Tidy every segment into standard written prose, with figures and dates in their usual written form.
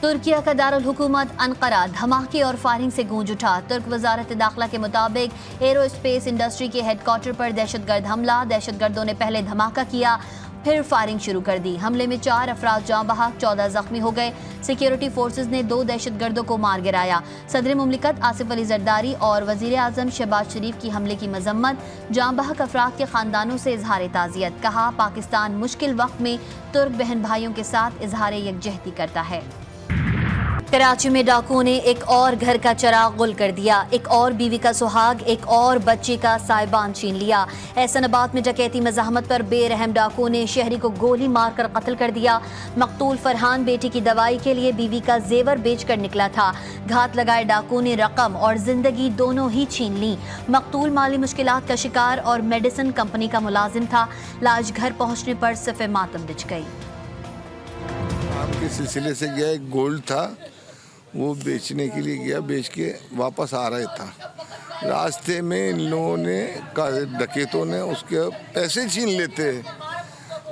तुर्किया का दारुल हुकूमत अनकरा धमाके और फायरिंग से गूंज उठा। तुर्क वजारत दाखिला के मुताबिक एरोस्पेस इंडस्ट्री के हेडक्वार्टर पर दहशतगर्द हमला। दहशतगर्दों ने पहले धमाका किया, फिर फायरिंग शुरू कर दी। हमले में 4 अफराद जाँ बहक, 14 जख्मी हो गए। सिक्योरिटी फोर्सेज ने 2 दहशतगर्दों को मार गिराया। सदर मुमलिकत आसिफ अली जरदारी और वजीर आजम शहबाज शरीफ की हमले की मजम्मत। जाँ बहक अफराद के खानदानों से इजहार ताज़ियत। कहा, पाकिस्तान मुश्किल वक्त में तुर्क बहन भाइयों के साथ इजहार यकजहती करता है। कराची में डाकुओं ने एक और घर का चिराग गुल कर दिया। एक और बीवी का सुहाग, एक और बच्चे का साहिबान छीन लिया। एहसनाबाद में डकैती मज़ाहमत पर बेरहम डाकुओं ने शहरी को गोली मारकर कत्ल कर दिया। मकतूल फरहान बेटी की दवाई के लिए बीवी का जेवर बेचकर निकला था। घात लगाए डाकुओं ने रकम और जिंदगी दोनों ही छीन ली। मकतूल माली मुश्किलात का शिकार और मेडिसिन कंपनी का मुलाजिम था। लाश घर पहुंचने पर सिफ़े मातम बिछ गई। आपके सिलसिले से गया, एक गोल्ड था वो बेचने के लिए गया, बेच के वापस आ रहा था। रास्ते में इन लोगों ने, डकैतों ने उसके पैसे छीन लेते,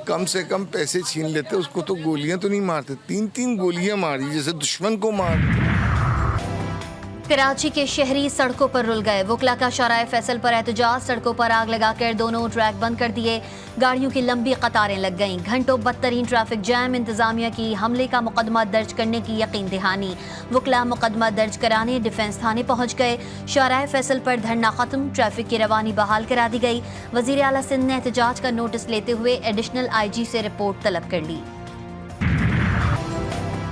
कम से कम पैसे छीन लेते। उसको तो गोलियां तो नहीं मारते, 3-3 गोलियां मारी जैसे दुश्मन को मार। कराची के शहरी सड़कों पर रुल गए। वकला का शराय फैसल पर एहतजाज। सड़कों पर आग लगाकर दोनों ट्रैक बंद कर दिए। गाड़ियों की लंबी कतारें लग गईं। घंटों बदतरीन ट्रैफिक जैम। इंतजामिया की हमले का मुकदमा दर्ज करने की यकीन दहानी। वकला मुकदमा दर्ज कराने डिफेंस थाने पहुंच गए। शराय फैसल पर धरना खत्म। ट्रैफिक की रवानी बहाल करा दी गई। वजीर आला सिंध ने एहतजाज का नोटिस लेते हुए एडिशनल IG से रिपोर्ट तलब कर ली।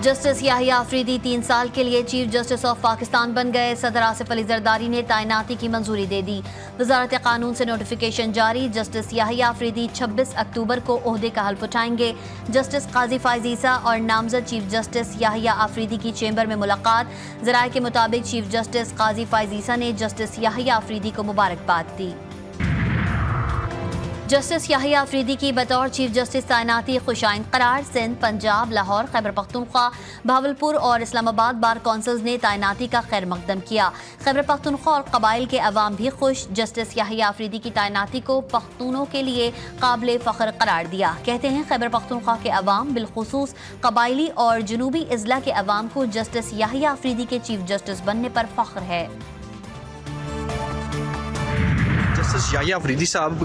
जस्टिस याहिया अफरीदी 3 साल के लिए चीफ जस्टिस ऑफ पाकिस्तान बन गए। सदर आसिफ अली जरदारी ने तैनाती की मंजूरी दे दी। वजारत कानून से नोटिफिकेशन जारी। जस्टिस याहिया अफरीदी 26 अक्टूबर को ओहदे का हल्फ उठाएंगे। जस्टिस काजी फायज ईसा और नामजद चीफ जस्टिस याहिया अफरीदी की चेंबर में मुलाकात। जराये के मुताबिक चीफ जस्टिस काजी फायज ईसा ने जस्टिस याहिया अफरीदी को मुबारकबाद दी। जस्टिस याहिया अफरीदी की बतौर चीफ जस्टिस तैनाती खुशाइन करार। सिंध, पंजाब, लाहौर, खैबर पख्तूनख्वा, भावलपुर और इस्लामाबाद बार कौंसिल्स ने तैनाती का खैर मकदम किया। खैबर पख्तूनख्वा और कबाइल के अवाम भी खुश। जस्टिस याहिया अफरीदी की तैनाती को पख्तूनों के लिए काबिल फ़ख्र करार दिया। कहते हैं, खैबर पख्तूनख्वा के अवाम, बिलखुसूस कबाइली और जनूबी अजला के अवाम को जस्टिस याहिया अफरीदी के चीफ जस्टिस बनने पर फख्र है। जस्टिस याहिया अफरीदी साहब,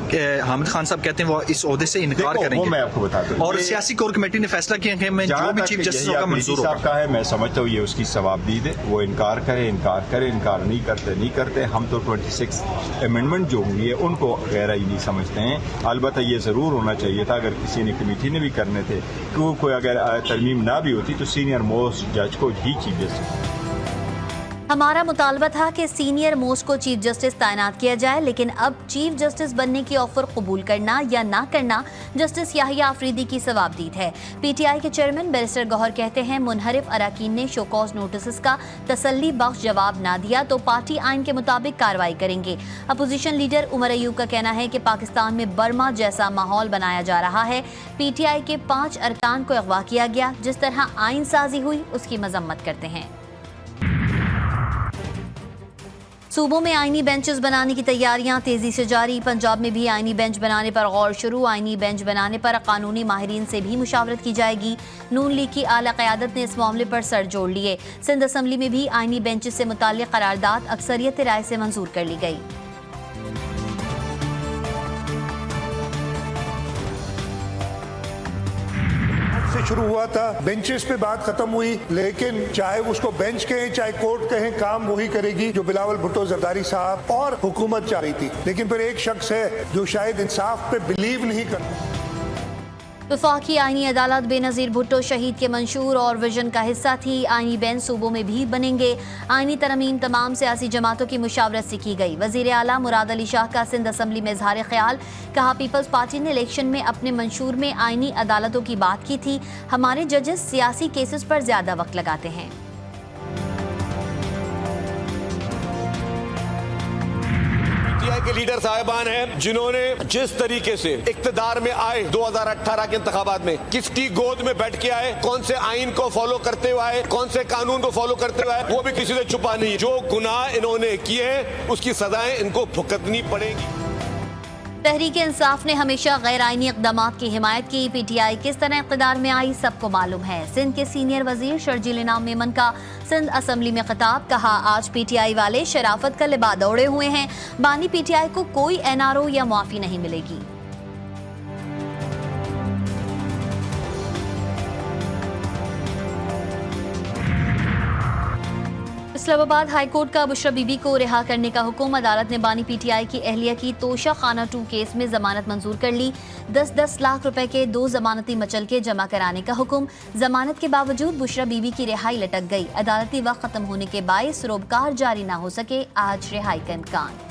हामिद खान साहब कहते हैं वो इस ओहदे से इनकार करेंगे। वो मैं आपको बता दूं। और सियासी कोर कमेटी ने फैसला किया कि मैं जो भी चीफ जस्टिस होगा मंजूर होगा। का है, मैं समझता हूँ ये उसकी सवाबदीद है। वो इनकार करे, इनकार नहीं करते। हम तो 26 अमेंडमेंट जो हुई है उनको गैर आईनी समझते हैं। अलबत्ता ये जरूर होना चाहिए था, अगर किसी ने कमेटी ने भी करने थे, तो कोई अगर तरमीम ना भी होती तो सीनियर मोस्ट जज को ही चीफ जस्टिस। हमारा मुतालबा था कि सीनियर मोस्ट को चीफ जस्टिस तैनात किया जाए, लेकिन अब चीफ जस्टिस बनने की ऑफर कबूल करना या ना करना जस्टिस याहिया अफरीदी की सवाबदीद है। PTI के चेयरमैन बैरिस्टर गौहर कहते हैं, मुनहरिफ अरकान ने शोकॉज नोटिस का तसल्ली बख्श जवाब ना दिया तो पार्टी आइन के मुताबिक कार्रवाई करेंगे। अपोजिशन लीडर उमर अयूब का कहना है कि पाकिस्तान में बर्मा जैसा माहौल बनाया जा रहा है। PTI के 5 अरकान को अगवा किया गया। जिस तरह आइन साजी हुई उसकी मजम्मत करते हैं। सूबों में आईनी बेंचेस बनाने की तैयारियां तेजी से जारी। पंजाब में भी आईनी बेंच बनाने पर गौर शुरू। आईनी बेंच बनाने पर कानूनी माहिरीन से भी मुशावरत की जाएगी। नून लीग की आला क़यादत ने इस मामले पर सर जोड़ लिए। सिंध असम्बली में भी आईनी बेंचेस से मुताल्लिक़ करारदाद अक्सरियत राय से मंजूर कर ली गई। से शुरू हुआ था, बेंचेस पे बात खत्म हुई, लेकिन चाहे उसको बेंच कहें चाहे कोर्ट कहें, काम वही करेगी जो बिलावल भुट्टो जरदारी साहब और हुकूमत चाह रही थी। लेकिन फिर एक शख्स है जो शायद इंसाफ पे बिलीव नहीं करता। वफाकी आईनी अदालत बेनज़ीर भुट्टो शहीद के मंशूर और विजन का हिस्सा थी। आईनी बेंच सूबों में भी बनेंगे। आईनी तरमीम तमाम सियासी जमातों की मुशावरत से की गई। वज़ीर आला मुराद अली शाह का सिंध असम्बली में इजहार ख्याल। कहा, पीपल्स पार्टी ने इलेक्शन में अपने मंशूर में आईनी अदालतों की बात की थी। हमारे जजेस सियासी केसेस पर ज्यादा वक्त लगाते हैं। के लीडर साहिबान हैं जिन्होंने जिस तरीके से इक्तदार में आए 2018 के इंतखाबात में, किसकी गोद में बैठ के आए, कौन से आइन को फॉलो करते हुए आए, कौन से कानून को फॉलो करते हुए आए, वो भी किसी से छुपा नहीं। जो गुनाह इन्होंने किए उसकी सजाएं इनको भुगतनी पड़ेगी। तहरीक इंसाफ ने हमेशा गैर आईनी इक़दामात की हिमायत की। PTI किस तरह इक़्तिदार में आई सबको मालूम है। सिंध के सीनियर वजीर शर्जील इनाम मेमन का सिंध असम्बली में खिताब, कहा आज PTI वाले शराफत का लिबास ओढ़े हुए हैं, बानी PTI को कोई NRO या मुआफ़ी नहीं मिलेगी। इस्लामाबाद हाई कोर्ट का बुशरा बीबी को रिहा करने का हुक्म। अदालत ने बानी PTI की अहलिया की तोशा खाना 2 केस में जमानत मंजूर कर ली। 10-10 लाख रुपए के 2 जमानती मचलके जमा कराने का हुक्म। जमानत के बावजूद बुशरा बीबी की रिहाई लटक गई। अदालती वक्त खत्म होने के बायस रोबकार जारी न हो सके। आज रिहाई का इम्कान।